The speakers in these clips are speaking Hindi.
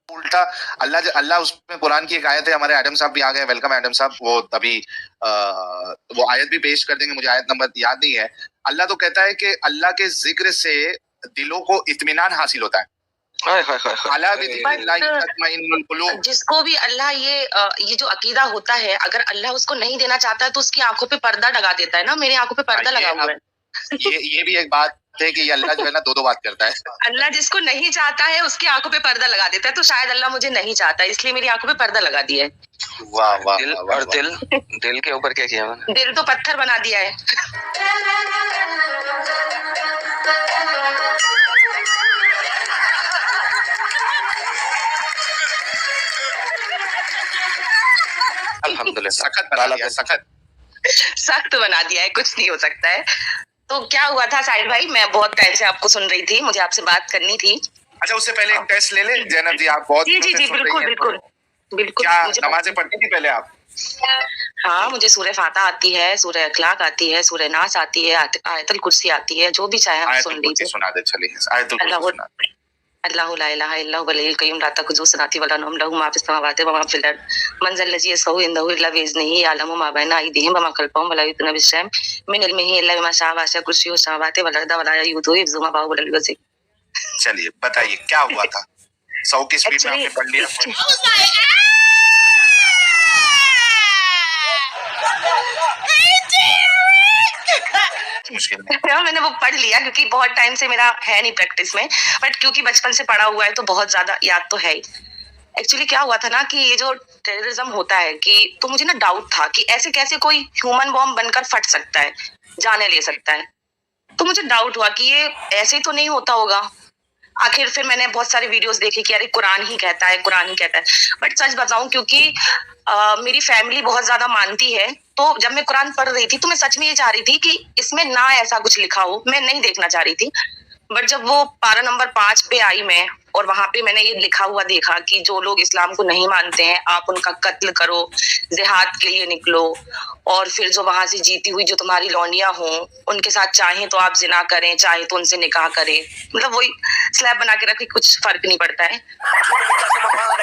उल्टा अल्लाह अल्लाह उसमें कुरान की एक आयत है, हमारे एडम साहब भी आ गए, वेलकम एडम साहब, वो अभी वो आयत भी पेश कर देंगे, मुझे आयत नंबर याद नहीं है। अल्लाह तो कहता है कि अल्लाह के जिक्र से दिलों को इत्मीनान हासिल होता है। जिसको भी अल्लाह ये जो अकीदा होता है, अगर अल्लाह उसको नहीं देना चाहता है तो उसकी आंखों पे पर्दा लगा देता है ना। मेरी आंखों पे पर्दा लगा हुआ है। ये भी एक बात है कि अल्लाह जो है ना दो बात करता है। अल्लाह जिसको नहीं चाहता है उसकी आंखों पे पर्दा लगा देता है, तो शायद अल्लाह मुझे नहीं चाहता इसलिए मेरी आंखों पे पर्दा लगा दिया है। वाह वाह। दिल और दिल के ऊपर क्या किया मैंने? दिल तो पत्थर बना दिया है। अल्हम्दुलिल्लाह सख्त बना दिया, सख्त बना दिया है, कुछ नहीं हो सकता है। तो क्या हुआ था साहिल भाई, मैं बहुत टाइम से आपको सुन रही थी, मुझे आपसे बात करनी थी। अच्छा, उससे पहले एक टेस्ट ले ले जैनब जी, आप बहुत जी बिल्कुल बिल्कुल बिल्कुल। क्या नमाजें पढ़ती थी पहले आप? हाँ, मुझे सूरह फातिहा आती है, सूरह अखलाक आती है, सूरह नास आती है, आयतुल कुर्सी आती है, जो भी चाहे आप सुन लीजिए। सुना दे चलिए आयतुल कुर्सी सुना दे। अल्लाहु ला इलाहा इल्ला हुवल हय्युल क़य्यूम ला तअखुज़ुहु सिनतुन वला नौम लहु मा फ़िस समावाति व मा फ़िल अर्द मन ज़ल लज़ी यशफ़अु इंदहु इल्ला बिइज़्निही यअलमु मा बैना अयदीहिम व मा ख़ल्फ़हुम व ला युहीतूना बिशैइन मिन इल्मिही इल्ला बिमा शाअ वसिअ कुर्सियुहु समावाति वल अर्द व ला यऊदुहु हिफ़्ज़ुहुमा व हुवल अलिय्युल अज़ीम। चलिए बताइए क्या हुआ था? 100 की स्पीड में आपने पढ़ लिया। मुश्किल मैंने वो पढ़ लिया क्योंकि बहुत टाइम से मेरा है नहीं प्रैक्टिस में, बट क्योंकि बचपन से पढ़ा हुआ है तो बहुत ज्यादा याद तो है ही। एक्चुअली क्या हुआ था ना कि ये जो टेररिज्म होता है कि, तो मुझे ना डाउट था कि ऐसे कैसे कोई ह्यूमन बॉम्ब बनकर फट सकता है, जाने ले सकता है। तो मुझे डाउट हुआ कि ये ऐसे तो नहीं होता होगा। आखिर फिर मैंने बहुत सारे वीडियोस देखे कि अरे कुरान ही कहता है, कुरान ही कहता है। बट सच बताऊं, क्योंकि मेरी फैमिली बहुत ज्यादा मानती है, तो जब मैं कुरान पढ़ रही थी तो मैं सच में ये चाह रही थी कि इसमें ना ऐसा कुछ लिखा हो, मैं नहीं देखना चाह रही थी। बट जब वो पारा नंबर 5 पे आई मैं, और वहां पे मैंने ये लिखा हुआ देखा कि जो लोग इस्लाम को नहीं मानते हैं आप उनका कत्ल करो, जिहाद के लिए निकलो, और फिर जो वहां से जीती हुई जो तुम्हारी लौंडियां हों उनके साथ चाहे तो आप जिना करें, चाहे तो उनसे निकाह करें। मतलब वही स्लैब बना के रखे, कुछ फर्क नहीं पड़ता है।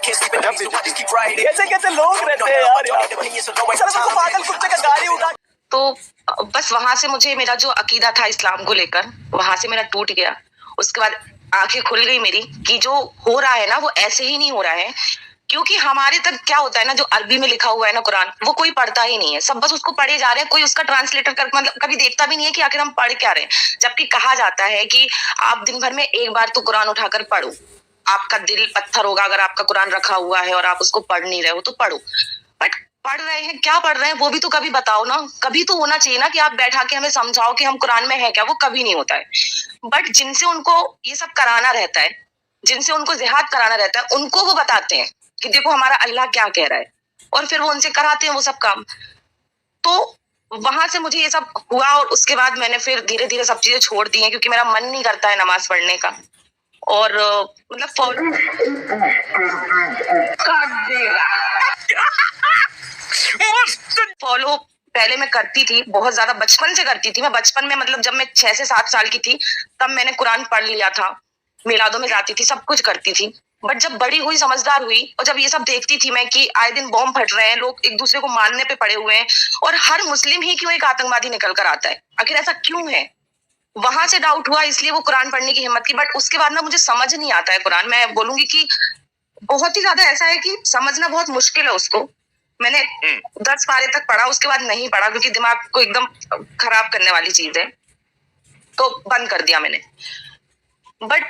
कैसे कैसे लोग रहते हैं यार, पागल कुत्ते का गाड़ी उठा। तो बस वहां से मुझे मेरा जो अकीदा था इस्लाम को लेकर, वहां से मेरा टूट गया। उसके बाद आंखें खुल गई मेरी कि जो हो रहा है ना वो ऐसे ही नहीं हो रहा है। क्योंकि हमारे तक क्या होता है ना, जो अरबी में लिखा हुआ है ना कुरान, वो कोई पढ़ता ही नहीं है, सब बस उसको पढ़े जा रहे हैं। कोई उसका ट्रांसलेटर कर मतलब कभी देखता भी नहीं है कि आखिर हम पढ़ क्या रहे हैं। जबकि कहा जाता है कि आप दिन भर में एक बार तो कुरान उठाकर पढ़ो, आपका दिल पत्थर होगा अगर आपका कुरान रखा हुआ है और आप उसको पढ़ नहीं रहे हो तो पढ़ो। बट पढ़ रहे हैं, क्या पढ़ रहे हैं वो भी तो कभी बताओ ना। कभी तो होना चाहिए ना कि आप बैठा के हमें समझाओ कि हम कुरान में है क्या, वो कभी नहीं होता है। बट जिनसे उनको ये सब कराना रहता है, जिनसे उनको जिहाद कराना रहता है, उनको वो बताते हैं कि देखो हमारा अल्लाह क्या कह रहा है, और फिर वो उनसे कराते हैं वो सब काम। तो वहां से मुझे ये सब हुआ, और उसके बाद मैंने फिर धीरे धीरे सब चीजें छोड़ दी हैं, क्योंकि मेरा मन नहीं करता है नमाज पढ़ने का। और मतलब फॉलो पहले मैं करती थी, बहुत ज्यादा बचपन से करती थी। मैं बचपन में मतलब जब मैं 6 से 7 साल की थी तब मैंने कुरान पढ़ लिया था, मिलादों में जाती थी, सब कुछ करती थी। बट जब बड़ी हुई, समझदार हुई, और जब ये सब देखती थी मैं कि आए दिन बॉम्ब फट रहे हैं, लोग एक दूसरे को मारने पे पड़े हुए हैं, और हर मुस्लिम ही क्यों एक आतंकवादी निकल कर आता है, आखिर ऐसा क्यों है, वहां से डाउट हुआ, इसलिए वो कुरान पढ़ने की हिम्मत की। बट उसके बाद ना मुझे समझ नहीं आता है कुरान। मैं बोलूंगी कि बहुत ही ज्यादा ऐसा है कि समझना बहुत मुश्किल है उसको। मैंने 10 पारे तक पढ़ा, उसके बाद नहीं पढ़ा, क्योंकि दिमाग को एकदम खराब करने वाली चीज है, तो बंद कर दिया मैंने। बट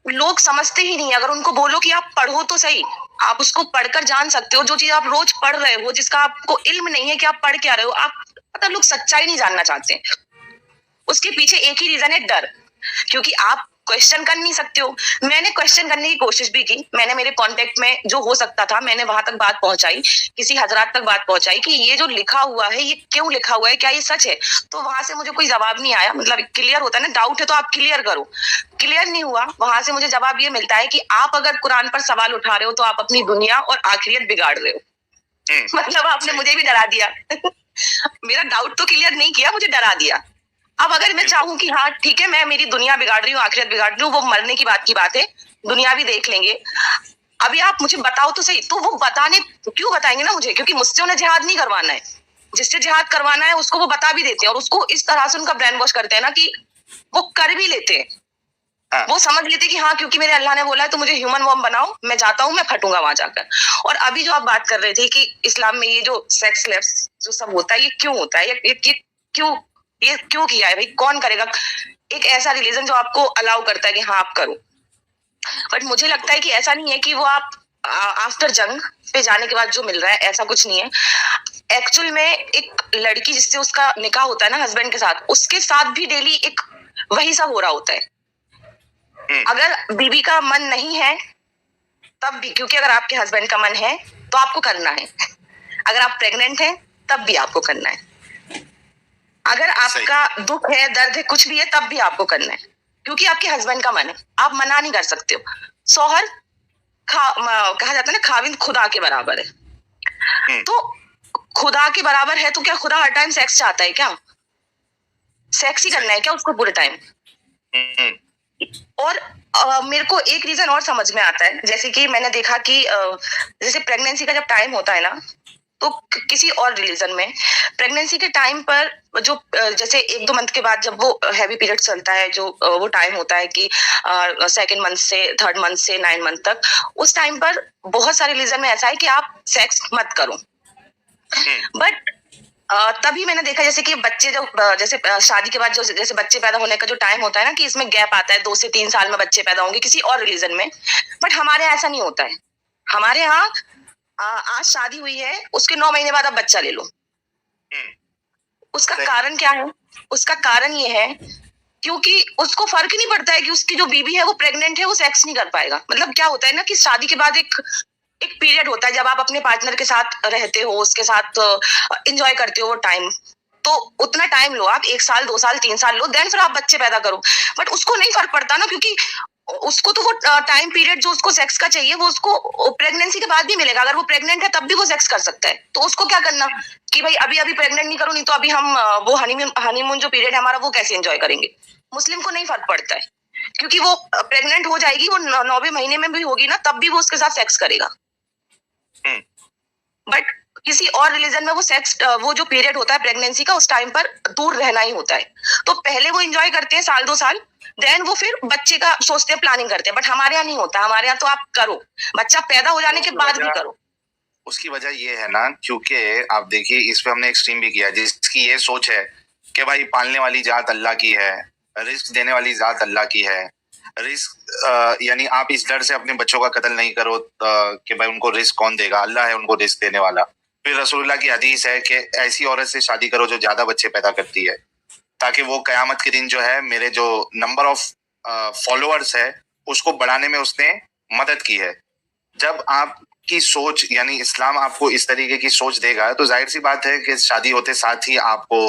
लोग समझते ही नहीं। अगर उनको बोलो कि आप पढ़ो तो सही, आप उसको पढ़कर जान सकते हो, जो चीज आप रोज पढ़ रहे हो, जिसका आपको इल्म नहीं है कि आप पढ़ क्या रहे हो, आप पता, लोग सच्चाई नहीं जानना चाहते। उसके पीछे एक ही रीजन है, डर। क्योंकि आप क्वेश्चन कर नहीं सकते हो। मैंने क्वेश्चन करने की कोशिश भी की, मैंने मेरे कांटेक्ट में जो हो सकता था मैंने वहां तक बात पहुंचाई, किसी हजरात तक बात पहुंचाई कि ये जो लिखा हुआ है ये क्यों लिखा हुआ है, क्या ये सच है। तो वहां से मुझे कोई जवाब नहीं आया। मतलब क्लियर होता है ना, डाउट है तो आप क्लियर करो, क्लियर नहीं हुआ। वहां से मुझे जवाब ये मिलता है कि आप अगर कुरान पर सवाल उठा रहे हो तो आप अपनी दुनिया और आखिरत बिगाड़ रहे हो। मतलब आपने मुझे भी डरा दिया। मेरा डाउट तो क्लियर नहीं किया, मुझे डरा दिया। अब अगर मैं चाहूं कि हाँ ठीक है, मैं मेरी दुनिया बिगाड़ रही हूँ, आखिरत बिगाड़ रही हूँ, वो मरने की बात है, दुनिया भी देख लेंगे। अभी आप मुझे बताओ तो सही, तो वो बताने क्यों बताएंगे ना मुझे, क्योंकि मुझसे उन्हें जिहाद नहीं करवाना है, जिससे जिहाद करवाना है उसको वो बता भी देते हैं, और उसको इस तरह से उनका ब्रेन वॉश करते हैं ना कि वो कर भी लेते हैं। हाँ। वो समझ लेते कि हाँ क्योंकि मेरे अल्लाह ने बोला है तो मुझे ह्यूमन वॉर्म बनाओ, मैं जाता हूँ, मैं फटूंगा वहां जाकर। और अभी जो आप बात कर रहे थे कि इस्लाम में ये जो सेक्स लेफ्ट जो सब होता है ये क्यों होता है, ये क्यों किया है भाई, कौन करेगा? एक ऐसा रिलीजन जो आपको अलाउ करता है कि हाँ आप करो। बट मुझे लगता है कि ऐसा नहीं है कि वो आप आफ्टर जंग पे जाने के बाद जो मिल रहा है, ऐसा कुछ नहीं है। एक्चुअल में एक लड़की जिससे उसका निकाह होता है ना हस्बैंड के साथ, उसके साथ भी डेली एक वही सब हो रहा होता है। अगर बीवी का मन नहीं है तब भी, क्योंकि अगर आपके हस्बैंड का मन है तो आपको करना है, अगर आप प्रेग्नेंट हैं तब भी आपको करना है, अगर आपका दुख है, दर्द है, कुछ भी है तब भी आपको करना है, क्योंकि आपके हस्बैंड का मन है, आप मना नहीं कर सकते हो। सोहर कहा जाता है ना, खाविंद खुदा के बराबर है। तो खुदा के बराबर है तो क्या खुदा हर टाइम सेक्स चाहता है क्या? सेक्स ही करना है क्या उसको पूरे टाइम? और मेरे को एक रीजन और समझ में आता है, जैसे कि मैंने देखा कि जैसे प्रेगनेंसी का जब टाइम होता है ना, तो किसी और रिलीजन में प्रेगनेंसी के टाइम पर जो जैसे 1-2 मंथ के बाद जब वो हैवी पीरियड चलता है, जो वो टाइम होता है कि 2nd मंथ से 3rd मंथ से 9 मंथ तक, उस टाइम पर बहुत सारे रिलीजन में ऐसा है कि आप सेक्स मत करो। बट तभी मैंने देखा जैसे कि बच्चे जो जैसे शादी के बाद जो जैसे बच्चे पैदा होने का जो टाइम होता है ना, कि इसमें गैप आता है 2 से 3 साल में बच्चे पैदा होंगे किसी और रिलीजन में, बट हमारे यहाँ ऐसा नहीं होता है। हमारे यहाँ आज शादी हुई है, उसके 9 महीने बाद आप बच्चा ले लो। उसका कारण क्या है? उसका कारण ये है क्योंकि उसको फर्क ही नहीं पड़ता है कि उसकी जो बीबी है वो प्रेग्नेंट है, वो सेक्स नहीं कर पाएगा। मतलब क्या होता है ना कि शादी के बाद एक पीरियड होता है जब आप अपने पार्टनर के साथ रहते हो, उसके साथ एंजॉय करते हो टाइम, तो उतना टाइम लो आप, 1 साल 2 साल 3 साल लो, देन फिर आप बच्चे पैदा करो। बट उसको नहीं फर्क पड़ता ना, क्योंकि उसको तो वो टाइम पीरियड जो उसको सेक्स का चाहिए वो उसको प्रेगनेंसी के बाद भी मिलेगा। अगर वो प्रेग्नेंट है तब भी वो सेक्स कर सकता है, तो उसको क्या करना कि भाई अभी प्रेग्नेंट नहीं करो, नहीं तो अभी हम वो हनीमून जो पीरियड है हमारा वो कैसे एंजॉय करेंगे? मुस्लिम को नहीं फर्क पड़ता है, क्योंकि वो प्रेग्नेंट हो जाएगी, वो 9वें महीने में भी होगी ना, तब भी वो उसके साथ सेक्स करेगा। बट किसी और रिलीजन में वो सेक्स वो जो पीरियड होता है प्रेगनेंसी का, उस टाइम पर दूर रहना ही होता है। तो पहले वो एंजॉय करते हैं 1-2 साल, देन वो फिर बच्चे का सोचते हैं, प्लानिंग करते हैं। बट हमारे यहाँ नहीं होता, हमारे यहाँ तो आप करो, बच्चा पैदा हो जाने के बाद भी करो। उसकी वजह ये है ना, क्योंकि आप देखिए इस पे हमने एक्सट्रीम भी किया, जिसकी ये सोच है कि भाई पालने वाली जात अल्लाह की है, रिस्क देने वाली जात अल्लाह की है। रिस्क यानी आप इस डर से अपने बच्चों का कत्ल नहीं करो कि भाई उनको रिस्क कौन देगा, अल्लाह है उनको रिस्क देने वाला। फिर रसूलुल्लाह की हदीस है कि ऐसी औरत से शादी करो जो ज्यादा बच्चे पैदा करती है, ताकि वो कयामत के दिन जो है मेरे जो नंबर ऑफ फॉलोअर्स है उसको बढ़ाने में उसने मदद की है। जब आपकी सोच यानी इस्लाम आपको इस तरीके की सोच देगा तो जाहिर सी बात है कि शादी होते साथ ही आपको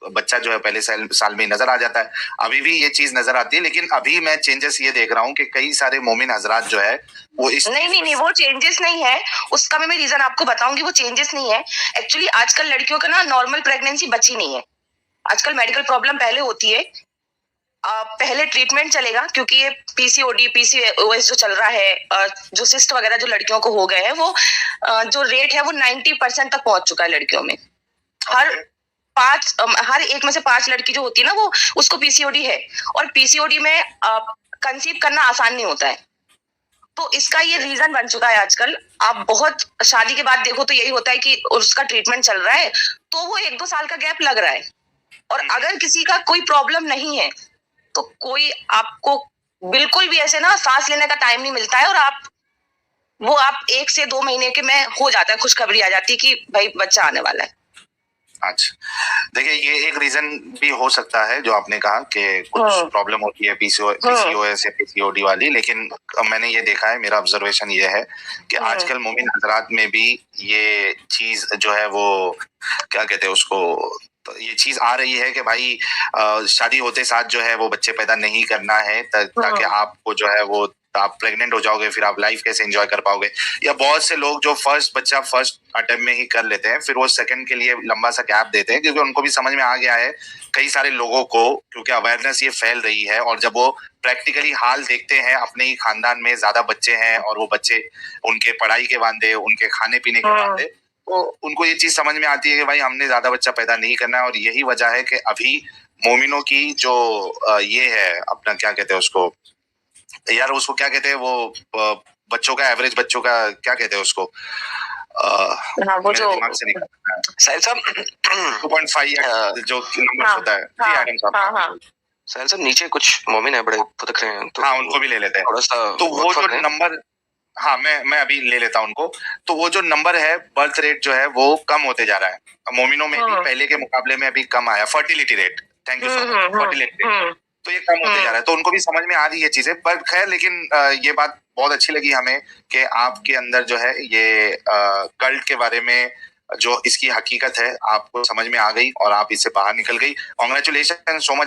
बच्चा जो है पहले साल में नजर आ जाता है। अभी भी ये चीज नजर आती है, लेकिन अभी मैं चेंजेस ये देख रहा हूँ कि कई सारे मोमिन हजरात जो है वो इस नहीं वो चेंजेस नहीं है। उसका मैं रीजन आपको बताऊंगी, वो चेंजेस नहीं है। एक्चुअली आजकल लड़कियों का ना नॉर्मल प्रेगनेंसी बची नहीं है। आजकल मेडिकल प्रॉब्लम पहले होती है, पहले ट्रीटमेंट चलेगा, क्योंकि ये पीसीओडी पीसीओएस जो चल रहा है, जो सिस्ट वगैरह जो लड़कियों को हो गए हैं, वो जो रेट है वो 90% तक पहुंच चुका है लड़कियों में। हर एक में से 5 लड़की जो होती है ना वो उसको पीसीओडी है, और पीसीओडी में कंसीव करना आसान नहीं होता है। तो इसका ये रीजन बन चुका है आजकल। आप बहुत शादी के बाद देखो तो यही होता है कि उसका ट्रीटमेंट चल रहा है, तो वो 1-2 साल का गैप लग रहा है। और अगर किसी का कोई प्रॉब्लम नहीं है तो कोई आपको बिल्कुल भी ऐसे ना सांस लेने का टाइम नहीं मिलता है, और आप 1 से 2 महीने के में हो जाता है, खुशखबरी आ जाती है कि भाई बच्चा आने वाला है। अच्छा, देखिए ये एक रीजन भी हो सकता है जो आपने कहा कि कुछ प्रॉब्लम होती है पीसीओएस या पीसीओडी वाली, लेकिन मैंने ये देखा है, मेरा ऑब्जर्वेशन ये है कि आजकल मोमिन हजरात में भी ये चीज जो है वो क्या कहते हैं उसको, तो ये चीज आ रही है कि भाई शादी होते साथ जो है वो बच्चे पैदा नहीं करना है, ताकि आपको जो है वो आप प्रेग्नेंट हो जाओगे, फिर आप लाइफ कैसे एंजॉय कर पाओगे। या बहुत से लोग जो फर्स्ट बच्चा फर्स्ट अटेम्प्ट में ही कर लेते हैं, फिर वो सेकंड के लिए लंबा सा गैप देते हैं, क्योंकि उनको भी समझ में आ गया है कई सारे लोगों को, क्योंकि अवेयरनेस ये फैल रही है। और जब वो प्रैक्टिकली हाल देखते हैं, अपने ही खानदान में ज्यादा बच्चे हैं और वो बच्चे उनके पढ़ाई के वांदे, उनके खाने पीने के वांदे, तो उनको ये चीज समझ में आती है कि भाई हमने ज्यादा बच्चा पैदा नहीं करना है। और यही वजह है कि अभी मोमिनों की जो ये है अपना, क्या कहते हैं उसको यार, उसको क्या कहते हैं वो बच्चों का एवरेज, बच्चों का क्या कहते हैं उसको, वो जो दिमाग से निकल रहा है। साहिल साहब 2.5 जो नंबर होता है। जी आदम साहब, साहिल साहब नीचे कुछ मोमिन है बड़े, वो दिख रहे हैं, तो हाँ उनको भी ले लेते हैं थोड़ा सा। तो वो जो नंबर, हाँ मैं अभी ले लेता हूँ उनको। तो वो जो नंबर है, बर्थ रेट जो है वो कम होते जा रहा है मोमिनों में भी, पहले के मुकाबले में अभी कम आया। Fertility rate, thank you so much, fertility rate तो ये कम होते जा रहा है। तो उनको भी समझ में आ रही है चीजें, पर खैर, लेकिन ये बात बहुत अच्छी लगी हमें कि आपके अंदर जो है ये कल्ट के बारे में जो इसकी हकीकत है आपको समझ में आ गई और आप इससे बाहर निकल गई। Congratulation so much.